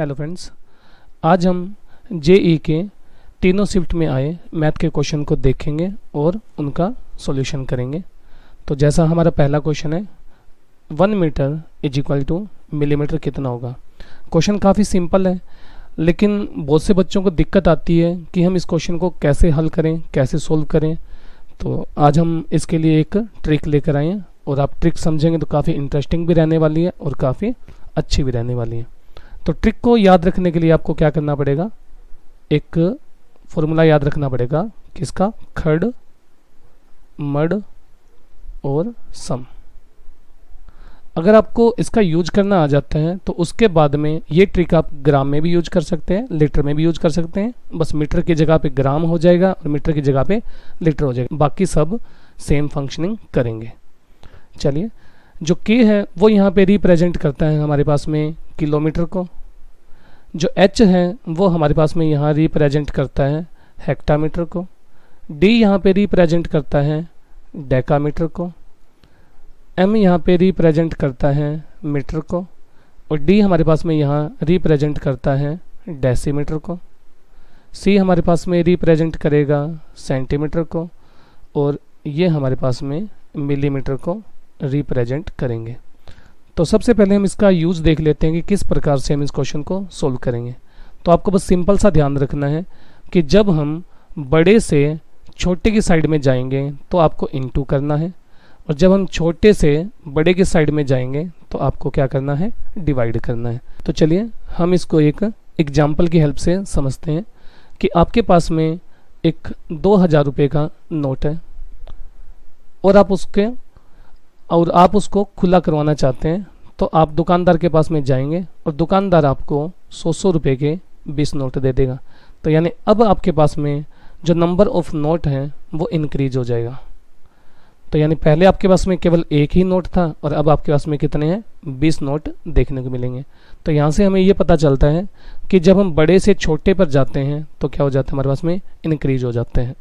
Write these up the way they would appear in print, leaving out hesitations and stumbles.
Hello friends, आज हम JEE के तीनों शिफ्ट में आए मैथ के क्वेश्चन को देखेंगे और उनका सॉल्यूशन करेंगे। तो जैसा हमारा पहला क्वेश्चन है, 1 metre is equal to millimetre कितना होगा। क्वेश्चन काफ़ी सिंपल है, लेकिन बहुत से बच्चों को दिक्कत आती है कि हम इस क्वेश्चन को कैसे हल करें, कैसे सोल्व करें। तो आज हम इसके लिए एक ट्रिक लेकर आए हैं और आप ट्रिक समझेंगे तो काफ़ी इंटरेस्टिंग भी रहने वाली है और काफ़ी अच्छी भी रहने वाली है। तो ट्रिक को याद रखने के लिए आपको क्या करना पड़ेगा, एक फॉर्मूला याद रखना पड़ेगा किसका, खड़, मड और सम। अगर आपको इसका यूज करना आ जाता है तो उसके बाद में ये ट्रिक आप ग्राम में भी यूज कर सकते हैं, लीटर में भी यूज कर सकते हैं। बस मीटर की जगह पे ग्राम हो जाएगा और मीटर की जगह पे लीटर हो जाएगा, बाकी सब सेम फंक्शनिंग करेंगे। चलिए, जो के है वो यहाँ पे रिप्रेजेंट करता है हमारे पास में किलोमीटर को, जो एच है वो हमारे पास में यहाँ रिप्रेजेंट करता है हेक्टामीटर को, डी यहाँ पे रिप्रेजेंट करता है डेकामीटर को, एम यहाँ पे रिप्रेजेंट करता है मीटर को, और डी हमारे पास में यहाँ रिप्रेजेंट करता है डेसीमीटर को, सी हमारे पास में रिप्रेजेंट करेगा सेंटीमीटर को, और ये हमारे पास में मिलीमीटर को रिप्रेजेंट करेंगे। तो सबसे पहले हम इसका यूज़ देख लेते हैं कि किस प्रकार से हम इस क्वेश्चन को सोल्व करेंगे। तो आपको बस सिंपल सा ध्यान रखना है कि जब हम बड़े से छोटे की साइड में जाएंगे तो आपको इनटू करना है, और जब हम छोटे से बड़े की साइड में जाएंगे तो आपको क्या करना है, डिवाइड करना है। तो चलिए हम इसको एक एग्जाम्पल की हेल्प से समझते हैं कि आपके पास में एक 2000 रुपये का नोट है और आप उसको खुला करवाना चाहते हैं। तो आप दुकानदार के पास में जाएंगे और दुकानदार आपको 100 रुपये के 20 नोट दे देगा। तो यानी अब आपके पास में जो नंबर ऑफ नोट हैं वो इंक्रीज हो जाएगा। तो यानी पहले आपके पास में केवल एक ही नोट था और अब आपके पास में कितने हैं, 20 नोट देखने को मिलेंगे। तो यहाँ से हमें ये पता चलता है कि जब हम बड़े से छोटे पर जाते हैं तो क्या हो जाता है, हमारे पास में इंक्रीज हो जाते हैं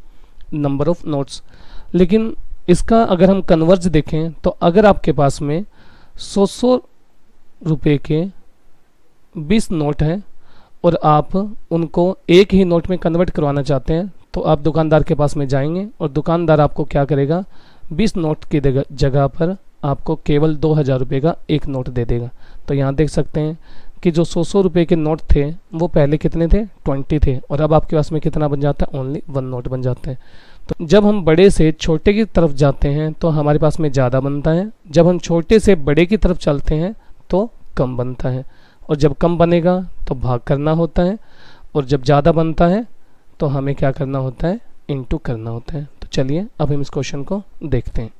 नंबर ऑफ नोट्स। लेकिन इसका अगर हम कन्वर्ज देखें तो अगर आपके पास में 100 रुपये के 20 नोट हैं और आप उनको एक ही नोट में कन्वर्ट करवाना चाहते हैं तो आप दुकानदार के पास में जाएंगे और दुकानदार आपको क्या करेगा, 20 नोट की जगह पर आपको केवल 2000 रुपये का एक नोट दे देगा। तो यहाँ देख सकते हैं कि जो 100 रुपये के नोट थे वो पहले कितने थे, 20 थे, और अब आपके पास में कितना बन जाता है, ओनली 1 नोट बन जाते हैं। तो जब हम बड़े से छोटे की तरफ जाते हैं तो हमारे पास में ज़्यादा बनता है, जब हम छोटे से बड़े की तरफ चलते हैं तो कम बनता है, और जब कम बनेगा तो भाग करना होता है, और जब ज़्यादा बनता है तो हमें क्या करना होता है, इनटू करना होता है। तो चलिए अब हम इस क्वेश्चन को देखते हैं।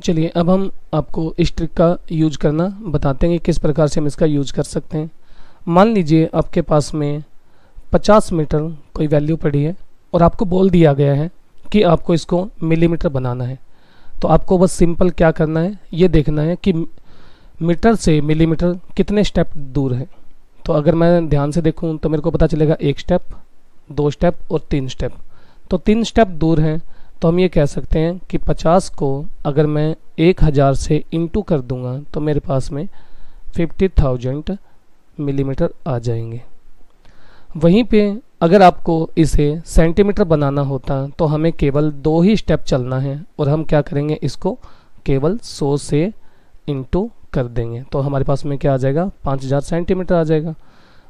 चलिए अब हम आपको इस ट्रिक का यूज करना बताते हैं कि किस प्रकार से हम इसका यूज कर सकते हैं। मान लीजिए आपके पास में 50 मीटर कोई वैल्यू पड़ी है और आपको बोल दिया गया है कि आपको इसको मिलीमीटर बनाना है। तो आपको बस सिंपल क्या करना है, ये देखना है कि मीटर से मिलीमीटर कितने स्टेप दूर है। तो अगर मैं ध्यान से देखूं तो मेरे को पता चलेगा 1 स्टेप, 2 स्टेप और 3 स्टेप। तो 3 स्टेप दूर हैं, तो हम ये कह सकते हैं कि 50 को अगर मैं 1000 से इंटू कर दूंगा तो मेरे पास में 50,000 मिलीमीटर आ जाएंगे। वहीं पे अगर आपको इसे सेंटीमीटर बनाना होता तो हमें केवल 2 ही स्टेप चलना है, और हम क्या करेंगे, इसको केवल 100 से इंटू कर देंगे तो हमारे पास में क्या आ जाएगा, 5000 सेंटीमीटर आ जाएगा।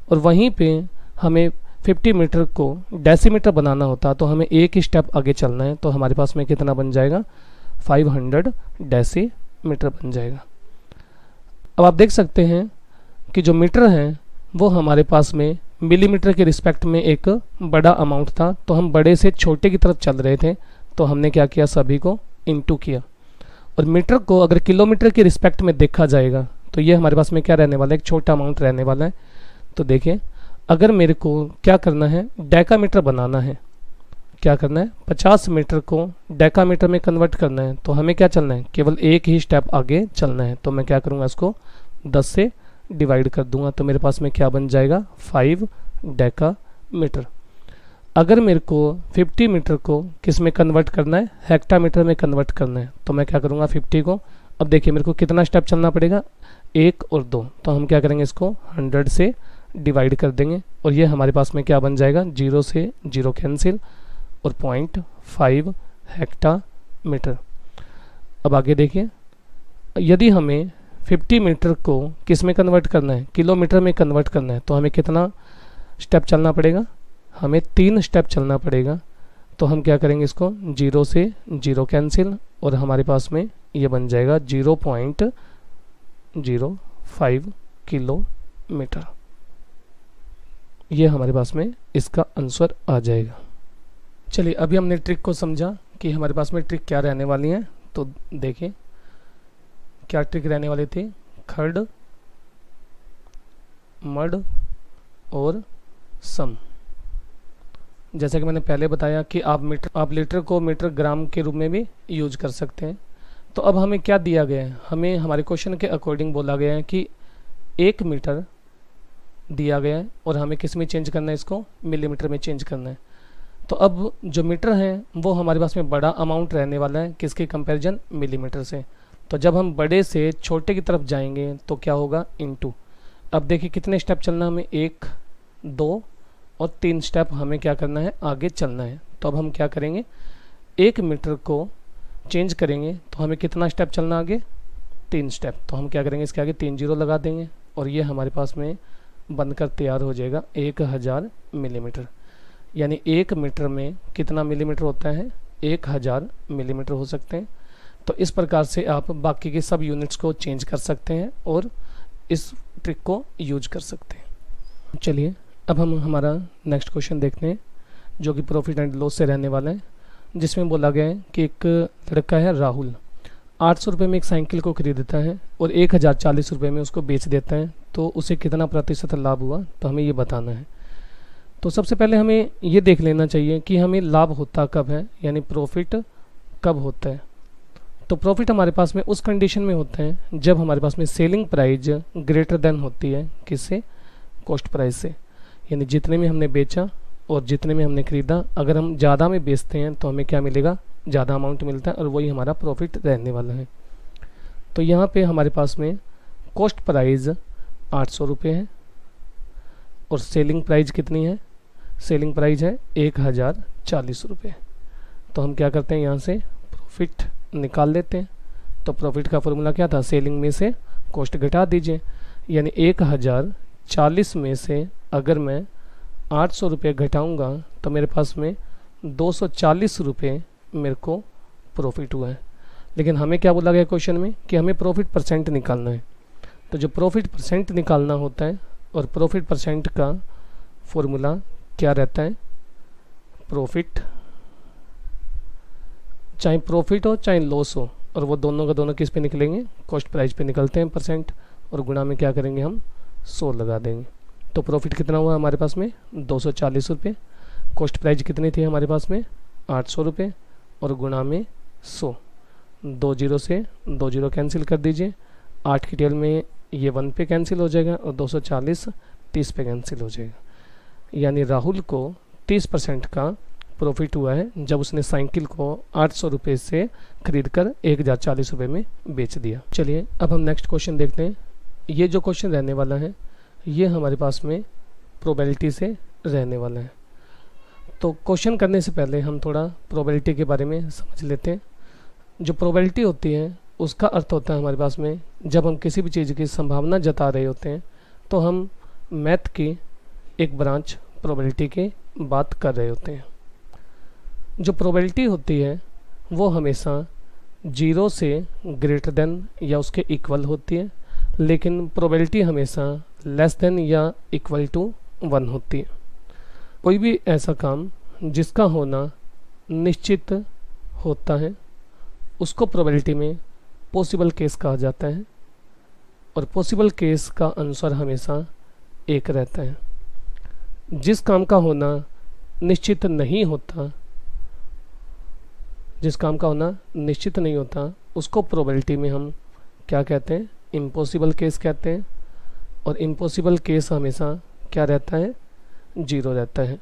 और वहीं पे हमें 50 मीटर को डेसीमीटर बनाना होता तो हमें एक ही स्टेप आगे चलना है, तो हमारे पास में कितना बन जाएगा, 500 डेसीमीटर बन जाएगा। अब आप देख सकते हैं कि जो मीटर हैं वो हमारे पास में मिलीमीटर के रिस्पेक्ट में एक बड़ा अमाउंट था, तो हम बड़े से छोटे की तरफ चल रहे थे तो हमने क्या किया, सभी को इनटू किया। और मीटर को अगर किलोमीटर के रिस्पेक्ट में देखा जाएगा तो ये हमारे पास में क्या रहने वाला है, एक छोटा अमाउंट रहने वाला है। तो देखिए अगर मेरे को क्या करना है, डेकामीटर बनाना है, क्या करना है, 50 मीटर को डेकामीटर में कन्वर्ट करना है, तो हमें क्या चलना है, केवल एक ही स्टेप आगे चलना है। तो मैं क्या करूँगा, इसको 10 से डिवाइड कर दूंगा तो मेरे पास में क्या बन जाएगा, 5 डेकामीटर। अगर मेरे को 50 मीटर को किस में कन्वर्ट करना है, हेक्टामीटर में कन्वर्ट करना है, तो मैं क्या करूँगा 50 को, अब देखिए मेरे को कितना स्टेप चलना पड़ेगा, 1 और 2, तो हम क्या करेंगे इसको 100 से डिवाइड कर देंगे और ये हमारे पास में क्या बन जाएगा, 0 से 0 कैंसिल और 0.5 हेक्टामीटर। अब आगे देखिए, यदि हमें 50 मीटर को किस में कन्वर्ट करना है, किलोमीटर में कन्वर्ट करना है, तो हमें कितना स्टेप चलना पड़ेगा, हमें 3 स्टेप चलना पड़ेगा। तो हम क्या करेंगे, इसको 0 से 0 कैंसिल और हमारे पास में ये बन जाएगा 0.05 किलोमीटर। ये हमारे पास में इसका आंसर आ जाएगा। चलिए अभी हमने ट्रिक को समझा कि हमारे पास में ट्रिक क्या रहने वाली है। तो देखिए क्या ट्रिक रहने वाली थी, खड़, मड और सम। जैसा कि मैंने पहले बताया कि आप लीटर को मीटर ग्राम के रूप में भी यूज कर सकते हैं। तो अब हमें क्या दिया गया है, हमें हमारे क्वेश्चन के अकॉर्डिंग बोला गया है कि 1 मीटर दिया गया है और हमें किस में चेंज करना है, इसको मिलीमीटर में चेंज करना है। तो अब जो मीटर है वो हमारे पास में बड़ा अमाउंट रहने वाला है, किसके कंपैरिजन, मिलीमीटर से। तो जब हम बड़े से छोटे की तरफ जाएंगे तो क्या होगा, इनटू। अब देखिए कितने स्टेप चलना है हमें, 1, 2 और 3 स्टेप हमें क्या करना है, आगे चलना है। तो अब हम क्या करेंगे, 1 मीटर को चेंज करेंगे तो हमें कितना स्टेप चलना आगे, 3 स्टेप। तो हम क्या करेंगे, इसके आगे 3 जीरो लगा देंगे और ये हमारे पास में बनकर तैयार हो जाएगा 1000 मिलीमीटर। यानी 1 मीटर में कितना मिलीमीटर होता है, 1000 मिलीमीटर हो सकते हैं। तो इस प्रकार से आप बाकी के सब यूनिट्स को चेंज कर सकते हैं और इस ट्रिक को यूज कर सकते हैं। चलिए अब हम हमारा नेक्स्ट क्वेश्चन देखते हैं जो कि प्रॉफिट एंड लॉस से रहने वाला है, जिसमें बोला गया है कि एक लड़का है राहुल, 800 रुपये में एक साइकिल को खरीदता है और 1040 रुपये में उसको बेच देता है। तो उसे कितना प्रतिशत लाभ हुआ, तो हमें ये बताना है। तो सबसे पहले हमें ये देख लेना चाहिए कि हमें लाभ होता कब है, यानी प्रॉफिट कब होता है। तो प्रॉफिट हमारे पास में उस कंडीशन में होता है जब हमारे पास में सेलिंग प्राइस ग्रेटर देन होती है किससे, कॉस्ट प्राइस से। यानी जितने में हमने बेचा और जितने में हमने खरीदा, अगर हम ज़्यादा में बेचते हैं तो हमें क्या मिलेगा, ज़्यादा अमाउंट मिलता है और वही हमारा प्रॉफिट रहने वाला है। तो यहाँ पे हमारे पास में कॉस्ट प्राइस 800 रुपये है और सेलिंग प्राइस कितनी है, सेलिंग प्राइस है 1040 रुपये। तो हम क्या करते हैं, यहाँ से प्रॉफिट निकाल लेते हैं। तो प्रॉफिट का फॉर्मूला क्या था, सेलिंग में से कॉस्ट घटा दीजिए। यानी 1040 में से अगर मैं 800 रुपये घटाऊँगा तो मेरे पास में 240 रुपये मेरे को प्रॉफिट हुआ है। लेकिन हमें क्या बोला गया क्वेश्चन में कि हमें प्रॉफिट परसेंट निकालना है। तो जो प्रॉफिट परसेंट निकालना होता है और प्रॉफिट परसेंट का फॉर्मूला क्या रहता है, प्रॉफिट, चाहे प्रॉफिट हो चाहे लॉस हो, और वो दोनों का दोनों किस पे निकलेंगे, कॉस्ट प्राइस पे निकलते हैं परसेंट, और गुणा में क्या करेंगे हम 100 लगा देंगे। तो प्रॉफिट कितना हुआ हमारे पास में 240 रुपये, कॉस्ट प्राइस कितनी थी हमारे पास में 800 रुपये और गुणा में 100। 2 जीरो से 2 जीरो कैंसिल कर दीजिए, 8 की टेल में ये 1 पे कैंसिल हो जाएगा और 240 30 पे कैंसिल हो जाएगा। यानी राहुल को 30% का प्रॉफिट हुआ है जब उसने साइकिल को 800 रुपये से खरीद कर 1040 रुपये में बेच दिया। चलिए अब हम नेक्स्ट क्वेश्चन देखते हैं। ये जो क्वेश्चन रहने वाला है ये हमारे पास में प्रोबेबिलिटी से रहने वाला है। तो क्वेश्चन करने से पहले हम थोड़ा प्रोबेबिलिटी के बारे में समझ लेते हैं। जो प्रोबेबिलिटी होती है उसका अर्थ होता है हमारे पास में जब हम किसी भी चीज़ की संभावना जता रहे होते हैं तो हम मैथ की एक ब्रांच प्रोबेबिलिटी की बात कर रहे होते हैं। जो प्रोबेबिलिटी होती है वो हमेशा 0 से ग्रेटर देन या उसके इक्वल होती है, लेकिन प्रोबेबिलिटी हमेशा लेस देन या इक्वल टू 1 होती है। कोई भी ऐसा काम जिसका होना निश्चित होता है उसको प्रोबेबिलिटी में पॉसिबल केस कहा जाता है, और पॉसिबल केस का आंसर हमेशा 1 रहता है। जिस काम का होना निश्चित नहीं होता, जिस काम का होना निश्चित नहीं होता उसको प्रोबेबिलिटी में हम क्या कहते हैं, इम्पॉसिबल केस कहते हैं, और इम्पॉसिबल केस हमेशा क्या रहता है, 0 रहता है।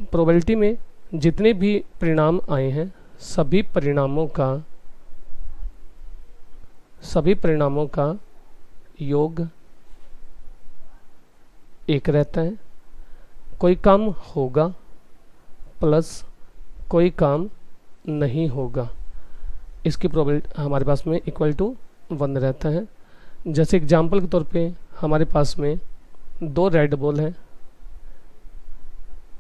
प्रोबेबिलिटी में जितने भी परिणाम आए हैं सभी परिणामों का योग 1 रहता है, कोई काम होगा प्लस कोई काम नहीं होगा, इसकी प्रोबेबिलिटी हमारे पास में इक्वल टू 1 रहता है। जैसे एग्जांपल के तौर पे हमारे पास में 2 रेड बॉल हैं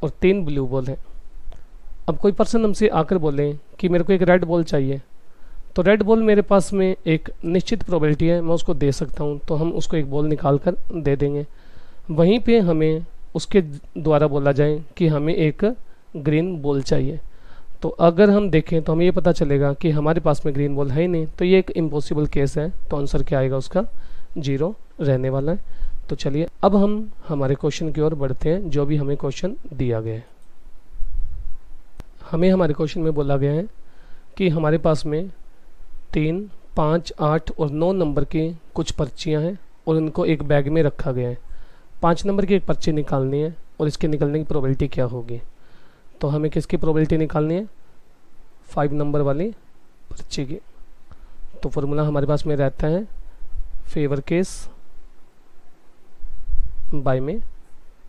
और 3 ब्लू बॉल हैं। अब कोई पर्सन हमसे आकर बोले कि मेरे को एक रेड बॉल चाहिए, तो रेड बॉल मेरे पास में एक निश्चित प्रोबेबिलिटी है, मैं उसको दे सकता हूँ, तो हम उसको एक बॉल निकाल कर दे देंगे। वहीं पे हमें उसके द्वारा बोला जाए कि हमें एक ग्रीन बॉल चाहिए, तो अगर हम देखें तो हमें ये पता चलेगा कि हमारे पास में ग्रीन बॉल है ही नहीं, तो ये एक इम्पॉसिबल केस है, तो आंसर क्या आएगा उसका 0 रहने वाला है। तो चलिए अब हम हमारे क्वेश्चन की ओर बढ़ते हैं, जो भी हमें क्वेश्चन दिया गया है। हमें हमारे क्वेश्चन में बोला गया है कि हमारे पास में 3, 5, 8 और 9 नंबर की कुछ पर्चियां हैं और उनको एक बैग में रखा गया है। 5 नंबर की एक पर्ची निकालनी है और इसके निकलने की प्रोबेबिलिटी क्या होगी। तो हमें किसकी प्रोबेबिलिटी निकालनी है, 5 नंबर वाली पर्ची की। तो फॉर्मूला हमारे पास में रहता है फेवर केस बाय में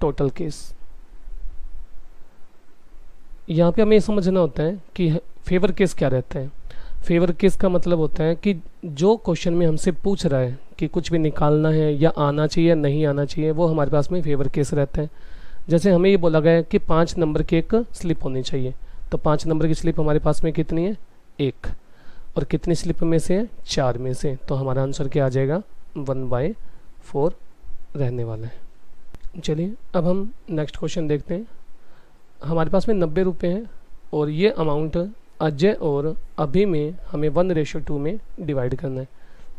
टोटल केस। यहाँ पे हमें ये समझना होता है कि फेवर केस क्या रहता है। फेवर केस का मतलब होता है कि जो क्वेश्चन में हमसे पूछ रहा है कि कुछ भी निकालना है या आना चाहिए या नहीं आना चाहिए, वो हमारे पास में फेवर केस रहता है। जैसे हमें ये बोला गया है कि 5 नंबर की एक स्लिप होनी चाहिए, तो 5 नंबर की स्लिप हमारे पास में कितनी है, 1, और कितनी स्लिप में से है, 4 में से, तो हमारा आंसर क्या आ जाएगा 1/4 रहने वाला है। चलिए अब हम नेक्स्ट क्वेश्चन देखते हैं। हमारे पास में 90 रुपये हैं और ये अमाउंट अजय और अभी में हमें 1:2 में डिवाइड करना है।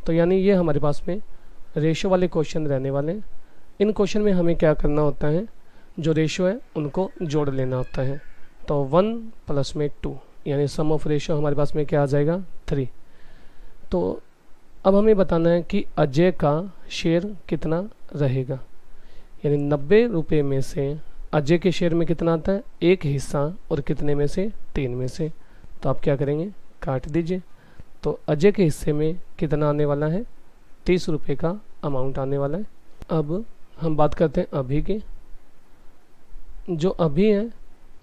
तो यानी ये हमारे पास में रेशो वाले क्वेश्चन रहने वाले हैं। इन क्वेश्चन में हमें क्या करना होता है, जो रेशो है उनको जोड़ लेना होता है। तो 1 प्लस में 2 यानी सम ऑफ रेशो हमारे पास में क्या आ जाएगा 3। तो अब हमें बताना है कि अजय का शेयर कितना रहेगा, यानी 90 रुपये में से अजय के शेयर में कितना आता है, 1 हिस्सा, और कितने में से, 3 में से। तो आप क्या करेंगे, काट दीजिए। तो अजय के हिस्से में कितना आने वाला है, 30 रुपये का अमाउंट आने वाला है। अब हम बात करते हैं अभी की। जो अभी है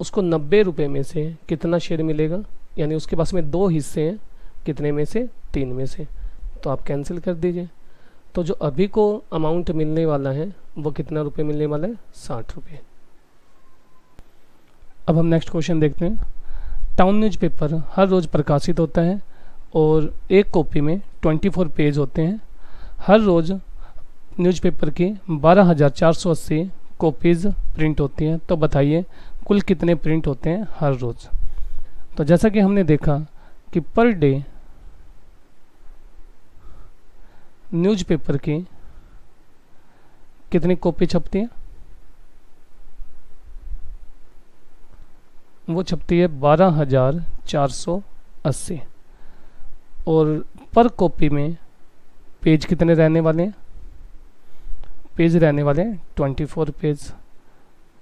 उसको 90 रुपये में से कितना शेयर मिलेगा, यानी उसके पास में 2 हिस्से हैं, कितने में से, 3 में से। तो आप कैंसिल कर दीजिए। तो जो अभी को अमाउंट मिलने वाला है वो कितना रुपये मिलने वाला है, 60 रुपये। अब हम नेक्स्ट क्वेश्चन देखते हैं। टाउन न्यूज़पेपर हर रोज़ प्रकाशित होता है और एक कॉपी में 24 पेज होते हैं। हर रोज़ न्यूज़पेपर की 12,480 कॉपीज़ प्रिंट होती हैं। तो बताइए कुल कितने प्रिंट होते हैं हर रोज़। तो जैसा कि हमने देखा कि पर डे न्यूज़पेपर की कितनी कॉपी छपती है, वो छपती है 12,480, और पर कॉपी में पेज कितने रहने वाले हैं, पेज रहने वाले हैं 24 पेज।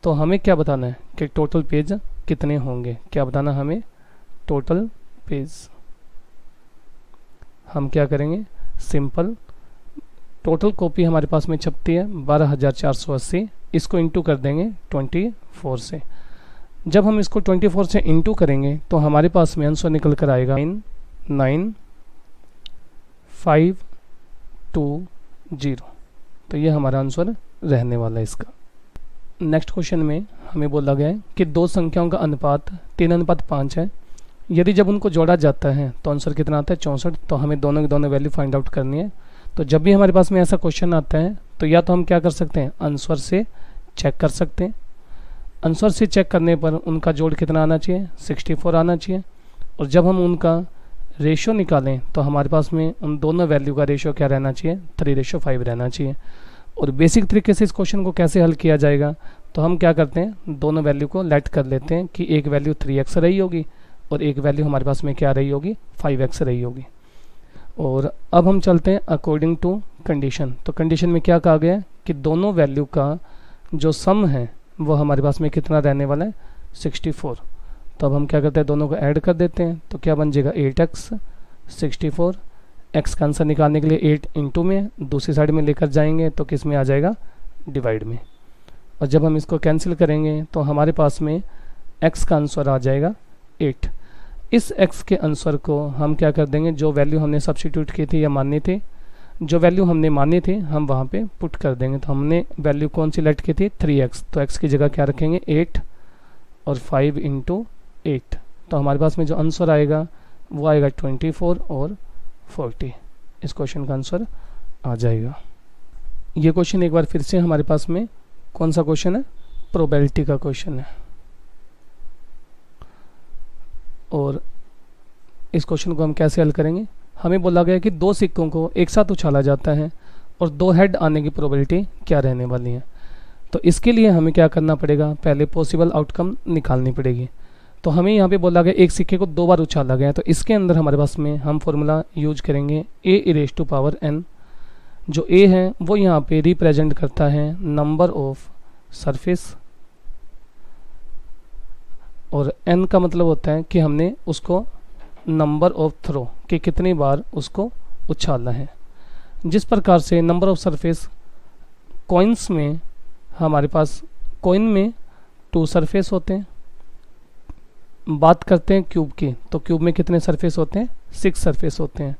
तो हमें क्या बताना है कि टोटल पेज कितने होंगे, क्या बताना हमें, टोटल पेज। हम क्या करेंगे, सिंपल, टोटल कॉपी हमारे पास में छपती है 12,480, इसको इंटू कर देंगे 24 से। जब हम इसको 24 से इंटू करेंगे तो हमारे पास में आंसर निकल कर आएगा 99520। तो ये हमारा आंसर रहने वाला है इसका। नेक्स्ट क्वेश्चन में हमें बोला गया है कि 2 संख्याओं का अनुपात 3:5 है। यदि जब उनको जोड़ा जाता है तो आंसर कितना आता है, 64। तो हमें दोनों की दोनों वैल्यू फाइंड आउट करनी है। तो जब भी हमारे पास में ऐसा क्वेश्चन आता है तो या तो हम क्या कर सकते हैं, आंसर से चेक कर सकते हैं। आंसर से चेक करने पर उनका जोड़ कितना आना चाहिए, 64 आना चाहिए। और जब हम उनका रेशो निकालें तो हमारे पास में उन दोनों वैल्यू का रेशो क्या रहना चाहिए, 3:5 रहना चाहिए। और बेसिक तरीके से इस क्वेश्चन को कैसे हल किया जाएगा, तो हम क्या करते हैं, दोनों वैल्यू को लेट कर लेते हैं कि एक वैल्यू 3x रही होगी और एक वैल्यू हमारे पास में क्या रही होगी, 5x रही होगी। और अब हम चलते हैं अकॉर्डिंग टू कंडीशन। तो कंडीशन में क्या कहा गया है कि दोनों वैल्यू का जो सम है वो हमारे पास में कितना रहने वाला है, 64। तो अब हम क्या करते हैं, दोनों को ऐड कर देते हैं। तो क्या बन जाएगा 8x 64। x का आंसर निकालने के लिए 8 इंटू में दूसरी साइड में लेकर जाएंगे तो किस में आ जाएगा, डिवाइड में। और जब हम इसको कैंसिल करेंगे तो हमारे पास में x का आंसर आ जाएगा 8। इस x के आंसर को हम क्या कर देंगे, जो वैल्यू हमने सब्स्टिट्यूट की थी या मानी थी, जो वैल्यू हमने मानी थी हम वहाँ पे पुट कर देंगे। तो हमने वैल्यू कौन सी लेट की थी 3x, तो x की जगह क्या रखेंगे 8 और 5 × 8। तो हमारे पास में जो आंसर आएगा वो आएगा 24 और 40। इस क्वेश्चन का आंसर आ जाएगा। ये क्वेश्चन एक बार फिर से हमारे पास में कौन सा क्वेश्चन है, प्रोबेबिलिटी का क्वेश्चन है। और इस क्वेश्चन को हम कैसे हल करेंगे, हमें बोला गया कि दो सिक्कों को एक साथ उछाला जाता है और दो हेड आने की प्रोबेबिलिटी क्या रहने वाली है। तो इसके लिए हमें क्या करना पड़ेगा, पहले पॉसिबल आउटकम निकालनी पड़ेगी। तो हमें यहाँ पे बोला गया एक सिक्के को दो बार उछाला गया है, तो इसके अंदर हमारे पास में हम फॉर्मूला यूज करेंगे a⁴n। जो a है वो यहाँ पे रिप्रेजेंट करता है नंबर ऑफ सरफेस, और n का मतलब होता है कि हमने उसको नंबर ऑफ थ्रो कि कितनी बार उसको उछाला है। जिस प्रकार से नंबर ऑफ सरफेस कॉइन्स में, हमारे पास कॉइन में 2 सरफेस होते हैं। बात करते हैं क्यूब की, तो क्यूब में कितने सरफेस होते हैं 6 सरफेस होते हैं।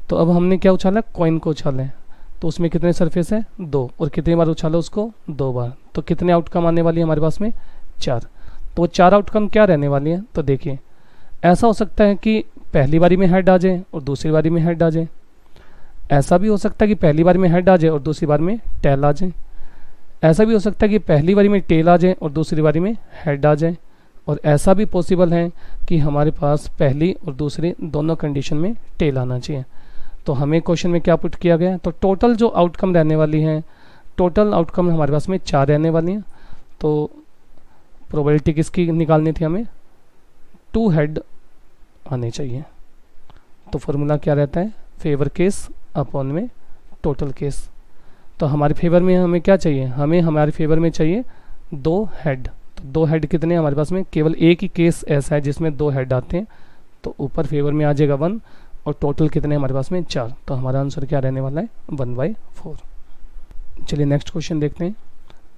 तो अब हमने क्या उछाला, कॉइन को उछाला है, तो उसमें कितने सरफेस है 2, और कितनी बार उछाला उसको 2 बार। तो कितने आउटकम आने वाली है हमारे पास में 4। तो 4 आउटकम क्या रहने वाली है, तो देखिए ऐसा हो सकता है कि पहली बारी में हेड आ जाए और दूसरी बारी में हेड आ जाए। ऐसा भी हो सकता है कि पहली बारी में हेड आ जाए और दूसरी बार में टेल आ जाए। ऐसा भी हो सकता है कि पहली बारी में टेल आ जाए और दूसरी बारी में हेड आ जाए। और ऐसा भी पॉसिबल है कि हमारे पास पहली और दूसरी दोनों कंडीशन में टेल आना चाहिए। तो हमें क्वेश्चन में क्या पुट किया गया है, तो टोटल जो आउटकम रहने वाली है, टोटल आउटकम हमारे पास में 4 रहने वाली हैं। तो प्रोबेबिलिटी किसकी निकालनी थी, हमें 2 हेड आने चाहिए। तो फॉर्मूला क्या रहता है, फेवर केस अपॉन में टोटल केस। तो हमारे फेवर में हमें क्या चाहिए, हमें हमारे फेवर में चाहिए 2 हेड। तो 2 हेड कितने हमारे पास में, केवल एक ही केस ऐसा है जिसमें 2 हेड आते हैं, तो ऊपर फेवर में आ जाएगा 1, और टोटल कितने हमारे पास में 4। तो हमारा आंसर क्या रहने वाला है 1/4। चलिए नेक्स्ट क्वेश्चन देखते हैं।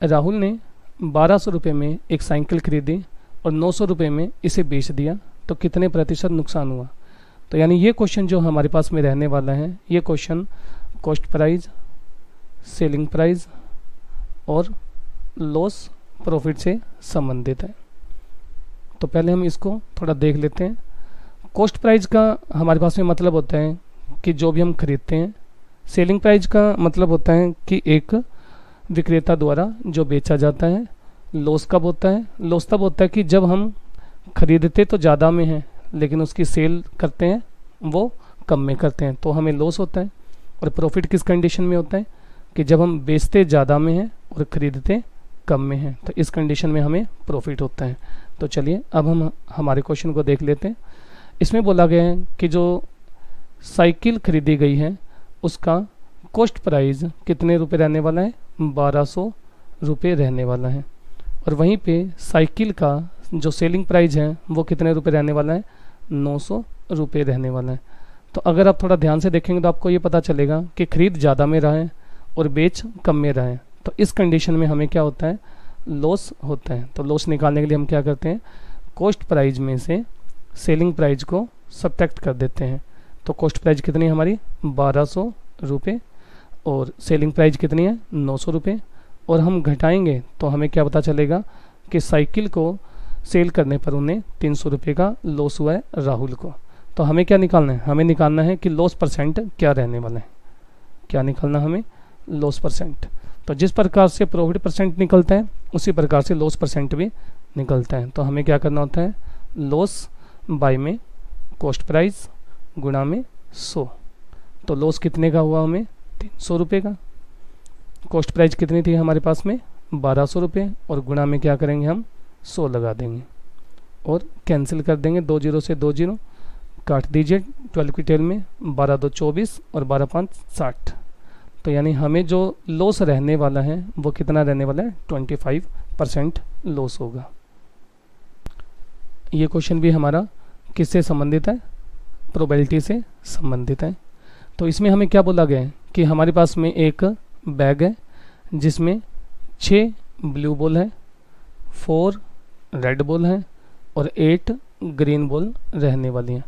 राहुल ने 1200 रुपये में एक साइकिल खरीदी और 900 रुपये में इसे बेच दिया, तो कितने प्रतिशत नुकसान हुआ। तो यानी ये क्वेश्चन जो हमारे पास में रहने वाला है, ये question cost price, selling price और लॉस प्रॉफिट से संबंधित है। तो पहले हम इसको थोड़ा देख लेते हैं। कॉस्ट प्राइस का हमारे पास में मतलब होता है कि जो भी हम खरीदते हैं। सेलिंग प्राइस का मतलब होता है कि एक विक्रेता द्वारा जो बेचा जाता है। लॉस कब होता है, लॉस तब होता है कि जब हम खरीदते तो ज़्यादा में हैं लेकिन उसकी सेल करते हैं वो कम में करते हैं, तो हमें लॉस होता है। और प्रॉफिट किस कंडीशन में होता है कि जब हम बेचते ज़्यादा में हैं और ख़रीदते कम में हैं, तो इस कंडीशन में हमें प्रॉफिट होता है। तो चलिए अब हम हमारे क्वेश्चन को देख लेते हैं। इसमें बोला गया है कि जो साइकिल खरीदी गई है उसका कॉस्ट प्राइस कितने रुपए रहने वाला है, 1200 रुपये रहने वाला है। और वहीं पे साइकिल का जो सेलिंग प्राइस है वो कितने रुपए रहने वाला है, 900 रुपये रहने वाला है। तो अगर आप थोड़ा ध्यान से देखेंगे तो आपको ये पता चलेगा कि खरीद ज़्यादा में रहा है और बेच कम में रहा है। तो इस कंडीशन में हमें क्या होता है, लॉस होता है। तो लॉस निकालने के लिए हम क्या करते हैं, कॉस्ट प्राइस में से सेलिंग प्राइस को सब्ट्रैक्ट कर देते हैं। तो कॉस्ट प्राइस कितनी है हमारी 1200 रुपये और सेलिंग प्राइस कितनी है 900 रुपये। और हम घटाएंगे तो हमें क्या पता चलेगा कि साइकिल को सेल करने पर उन्हें 300 रुपये का लॉस हुआ है राहुल को। तो हमें क्या निकालना है, हमें निकालना है कि लॉस परसेंट क्या रहने वाला है। क्या निकालना हमें, लॉस परसेंट। तो जिस प्रकार से प्रॉफिट परसेंट निकलता है उसी प्रकार से लॉस परसेंट भी निकलता है। तो हमें क्या करना होता है, लॉस बाय में कॉस्ट प्राइस गुणा में 100। तो लॉस कितने का हुआ हमें 300 रुपये का। कॉस्ट प्राइस कितनी थी हमारे पास में 1200 रुपये और गुणा में क्या करेंगे हम 100 लगा देंगे और कैंसिल कर देंगे, 2 जीरो से 2 जीरो काट दीजिए 12 की टेल में, 12 2 24 और 12 5 60। तो यानी हमें जो लॉस रहने वाला है वो कितना रहने वाला है, 25% लॉस होगा। ये क्वेश्चन भी हमारा किससे संबंधित है, प्रोबेबिलिटी से संबंधित है। तो इसमें हमें क्या बोला गया है कि हमारे पास में एक बैग है जिसमें 6 ब्लू बॉल है, 4 रेड बॉल है और 8 ग्रीन बॉल रहने वाली हैं।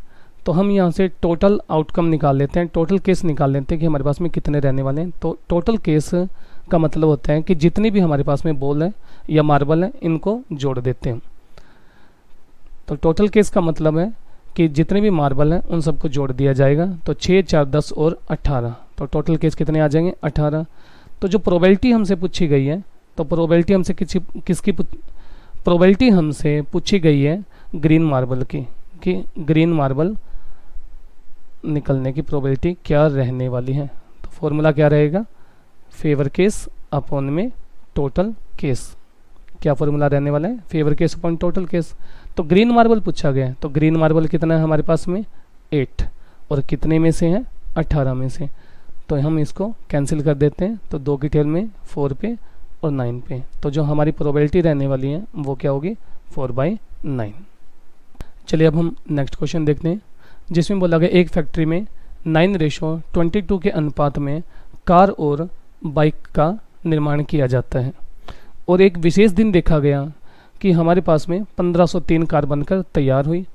तो हम यहाँ से टोटल आउटकम निकाल लेते हैं, टोटल केस निकाल लेते हैं कि हमारे पास में कितने रहने वाले हैं। तो टोटल केस का मतलब होता है कि जितनी भी हमारे पास में बॉल है या मार्बल है इनको जोड़ देते हैं। तो टोटल केस का मतलब है कि जितने भी मार्बल हैं उन सबको जोड़ दिया जाएगा। तो 6, 4, 10 और 18, तो टोटल केस कितने आ जाएंगे? 18। तो जो प्रोबेबिलिटी हमसे पूछी गई है, तो प्रोबेबिलिटी हमसे किसकी प्रोबेबिलिटी हमसे पूछी गई है ग्रीन मार्बल की, कि ग्रीन मार्बल निकलने की प्रोबेबिलिटी क्या रहने वाली है। तो फॉर्मूला क्या रहेगा? फेवर केस अपॉन में टोटल केस। क्या फॉर्मूला रहने वाला है? Favour case upon total case. तो ग्रीन मार्बल पूछा गया है, तो ग्रीन मार्बल कितना है हमारे पास में? 8, और कितने में से है? 18 में से। तो हम इसको कैंसिल कर देते हैं, तो 2 की टेल में 4 पे और 9 पे। तो जो हमारी प्रोबेबिलिटी रहने वाली है वो क्या होगी? 4/9। चलिए अब हम नेक्स्ट क्वेश्चन देखते हैं, जिसमें बोला गया एक फैक्ट्री में 9:22 के अनुपात में कार और बाइक का निर्माण किया जाता है और एक विशेष दिन देखा गया कि हमारे पास में 1503 कार बनकर तैयार हुई।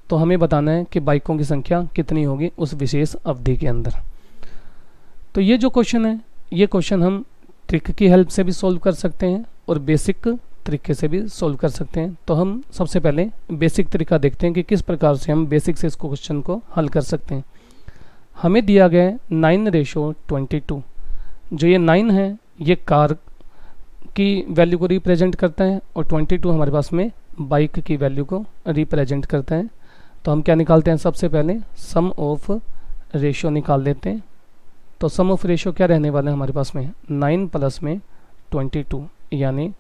तो हमें बताना है कि बाइकों की संख्या कितनी होगी उस विशेष अवधि के अंदर। तो ये जो क्वेश्चन है, ये क्वेश्चन हम ट्रिक की हेल्प से भी सॉल्व कर सकते हैं और बेसिक तरीके से भी सॉल्व कर सकते हैं। तो हम सबसे पहले बेसिक तरीका देखते हैं कि किस प्रकार से हम बेसिक से इस क्वेश्चन को हल कर सकते हैं। हमें दिया गया है 9:22। जो ये 9 है ये कार की वैल्यू को रिप्रेजेंट करता है और 22 हमारे पास में बाइक की वैल्यू को रिप्रेजेंट करता है। तो हम क्या निकालते हैं? सबसे पहले सम ऑफ रेशियो निकाल लेते हैं। तो सम ऑफ रेशियो क्या रहने वाला है हमारे पास में? 9 प्लस में 22 यानी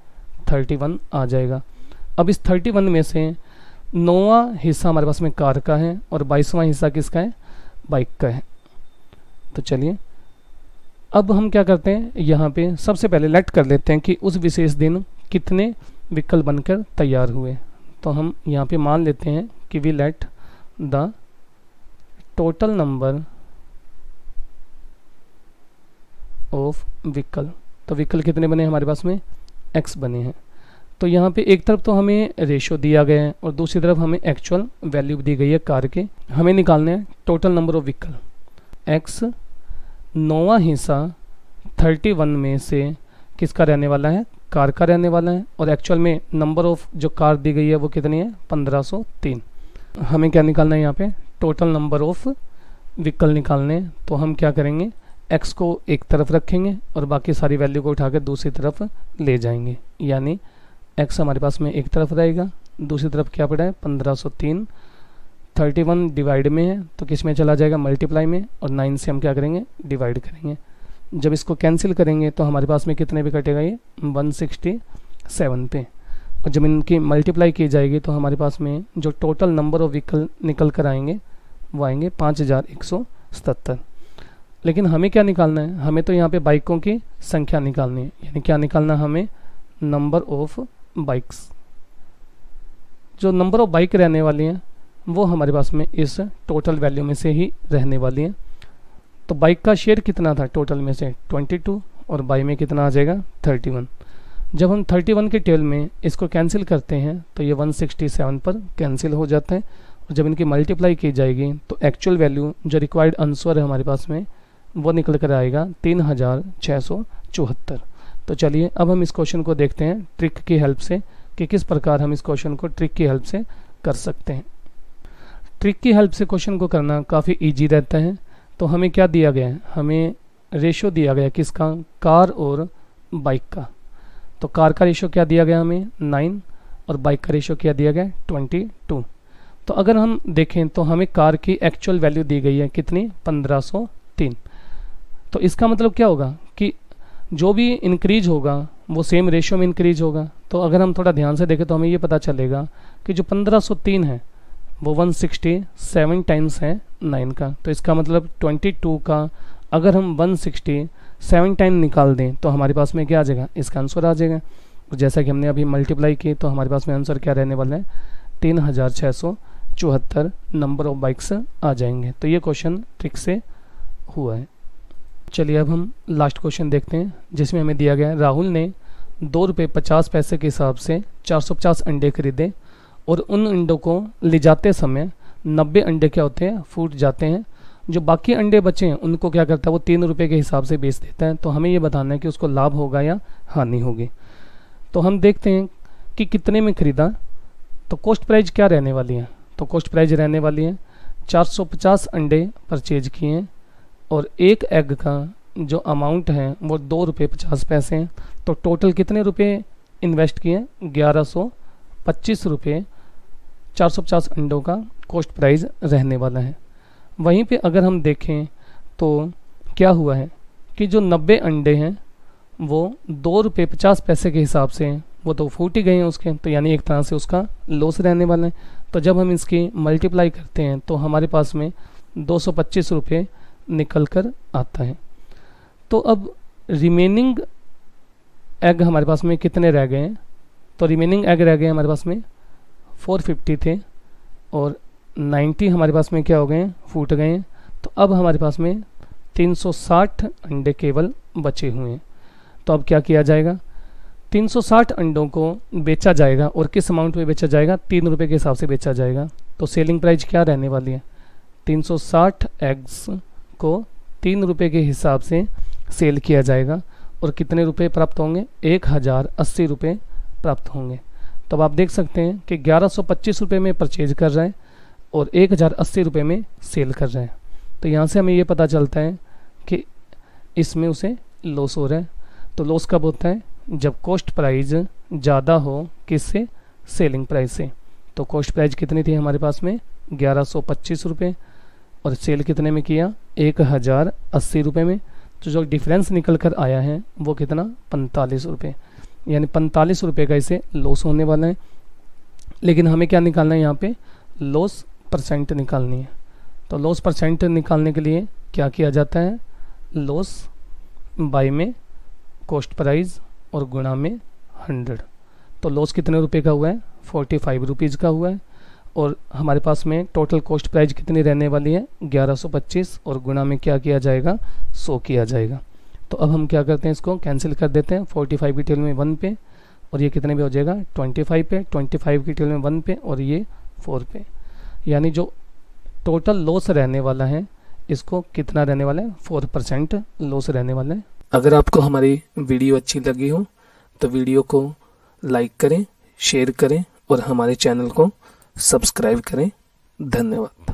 31 आ जाएगा। अब इस 31 में से 9वां हिस्सा हमारे पास में कार का है और 22वां हिस्सा किसका है? बाइक का है। तो चलिए अब हम क्या करते हैं, यहाँ पे सबसे पहले लेट कर लेते हैं कि उस विशेष दिन कितने व्हीकल बनकर तैयार हुए। तो हम यहाँ पे मान लेते हैं कि we let the total number of vehicle. तो व्हीकल कितने बने हमारे पास में? x बने हैं। तो यहाँ पे एक तरफ तो हमें रेशियो दिया गया है और दूसरी तरफ हमें एक्चुअल वैल्यू दी गई है कार के। हमें निकालना है total number of vehicle. x 9वां हिस्सा 31 में से किसका रहने वाला है? कार का रहने वाला है और एक्चुअल में नंबर ऑफ जो कार दी गई है वो कितनी है? 1503। हमें क्या निकालना है यहाँ पे? टोटल नंबर ऑफ व्हीकल निकालने। तो हम क्या करेंगे? x को एक तरफ रखेंगे और बाकी सारी वैल्यू को उठाकर दूसरी तरफ ले जाएंगे, यानी x हमारे पास में एक तरफ रहेगा, दूसरी तरफ क्या पड़ा है? 1503। 31 डिवाइड में है तो किस में चला जाएगा? मल्टीप्लाई में, और 9 से हम क्या करेंगे? डिवाइड करेंगे। जब इसको कैंसिल करेंगे तो हमारे पास में कितने पे कटेगा? ये 167 पे। और जब इनकी मल्टीप्लाई की जाएगी तो हमारे पास में जो टोटल नंबर ऑफ व्हीकल निकल कर आएंगे वो आएंगे 5177। लेकिन हमें क्या निकालना है? हमें तो यहाँ पे बाइकों की संख्या निकालनी है, यानी क्या निकालना है हमें? Number of bikes. जो नंबर ऑफ बाइक रहने वाली हैं वो हमारे पास में इस टोटल वैल्यू में से ही रहने वाली हैं। तो बाइक का शेयर कितना था टोटल में से? 22, और बाई में कितना आ जाएगा? 31। जब हम 31 के टेल में इसको कैंसिल करते हैं तो ये 167 पर कैंसिल हो जाता है, और जब इनकी मल्टीप्लाई की जाएगी तो एक्चुअल वैल्यू जो रिक्वायर्ड आंसर है हमारे पास में वो निकल कर आएगा 3674। तो चलिए अब हम इस क्वेश्चन को देखते हैं ट्रिक की हेल्प से कि किस प्रकार हम इस क्वेश्चन को ट्रिक की हेल्प से कर सकते हैं। ट्रिक की हेल्प से क्वेश्चन को करना काफ़ी इजी रहता है। तो हमें क्या दिया गया है? हमें रेशियो दिया गया किसका? कार और बाइक का। तो कार का रेशियो क्या दिया गया हमें? 9, और बाइक का रेशियो क्या दिया गया? 22। तो अगर हम देखें तो हमें कार की एक्चुअल वैल्यू दी गई है कितनी? 1503। तो इसका मतलब क्या होगा कि जो भी इंक्रीज होगा वो सेम रेशियो में इंक्रीज होगा। तो अगर हम थोड़ा ध्यान से देखें तो हमें ये पता चलेगा कि जो 1503 है वो 167 टाइम्स है 9 का। तो इसका मतलब 22 का अगर हम 167 टाइम निकाल दें तो हमारे पास में क्या आ जाएगा? इसका आंसर आ जाएगा। जैसा कि हमने अभी मल्टीप्लाई की तो हमारे पास में आंसर क्या रहने वाला है? 3674 नंबर ऑफ बाइक्स आ जाएंगे। तो ये क्वेश्चन ट्रिक से हुआ है। चलिए अब हम लास्ट क्वेश्चन देखते हैं, जिसमें हमें दिया गया है राहुल ने ₹2.50 के हिसाब से 450 अंडे खरीदे और उन अंडों को ले जाते समय 90 अंडे क्या होते हैं, फूट जाते हैं। जो बाकी अंडे बचे हैं उनको क्या करता है, वो ₹3 के हिसाब से बेच देता है। तो हमें ये बताना है कि उसको लाभ होगा या हानि होगी। तो हम देखते हैं कि कितने में खरीदा। तो कॉस्ट प्राइस क्या रहने वाली है, तो कॉस्ट प्राइस रहने वाली है 450 अंडे परचेज किए हैं और एक एग का जो अमाउंट है वो ₹2.50 है। तो टोटल कितने रुपए इन्वेस्ट किए, 1125 रुपये 450 अंडों का कॉस्ट प्राइस रहने वाला है। वहीं पे अगर हम देखें तो क्या हुआ है कि जो 90 अंडे हैं वो ₹2.50 के हिसाब से वो तो फूट ही गए हैं उसके, तो यानी एक तरह से उसका लॉस रहने वाला है। तो जब हम इसकी मल्टीप्लाई करते हैं तो हमारे पास में 225 रुपये निकल कर आता है। तो अब रिमेनिंग एग हमारे पास में कितने रह गए हैं, तो रिमेनिंग एग रह गए हमारे पास में 450 थे और 90 हमारे पास में क्या हो गए हैं, फूट गए हैं। तो अब हमारे पास में 360 अंडे केवल बचे हुए हैं। तो अब क्या किया जाएगा, 360 अंडों को बेचा जाएगा और किस अमाउंट में बेचा जाएगा, ₹3 के हिसाब से बेचा जाएगा। तो सेलिंग प्राइस क्या रहने वाली है, 360 एग्स को ₹3 के हिसाब से सेल किया जाएगा और कितने रुपए प्राप्त होंगे, 1080 रुपये प्राप्त होंगे। तो अब आप देख सकते हैं कि 1125 रुपये में परचेज कर रहे हैं और 1080 रुपये में सेल कर रहे हैं। तो यहाँ से हमें ये पता चलता है कि इसमें उसे लॉस हो रहा है। तो लॉस कब होता है, जब कॉस्ट प्राइस ज़्यादा हो किससे, सेलिंग प्राइस से। तो कॉस्ट प्राइस कितनी थी हमारे पास में, 1125 रुपये और सेल कितने में किया, 1080 रुपये में। तो जो डिफरेंस निकल कर आया है वो कितना, 45 रुपये, यानी 45 रुपये का इसे लॉस होने वाला है। लेकिन हमें क्या निकालना है, यहाँ पे लॉस परसेंट निकालनी है। तो लॉस परसेंट निकालने के लिए क्या किया जाता है, लॉस बाय में कॉस्ट प्राइस और गुणा में 100। तो लॉस कितने रुपए का हुआ है, 45 रुपीज़ का हुआ है और हमारे पास में टोटल कॉस्ट प्राइस कितनी रहने वाली है, 1125 और गुणा में क्या किया जाएगा, 100 किया जाएगा। तो अब हम क्या करते हैं, इसको कैंसिल कर देते हैं। 45 की टेबल में 1 पे और ये कितने पे हो जाएगा, 25 पे, 25 की टेबल में 1 पे और ये 4 पे। यानी जो टोटल लॉस रहने वाला है इसको कितना रहने वाला है, 4% लॉस रहने वाला है। अगर आपको हमारी वीडियो अच्छी लगी हो तो वीडियो को लाइक करें, शेयर करें और हमारे चैनल को सब्सक्राइब करें। धन्यवाद।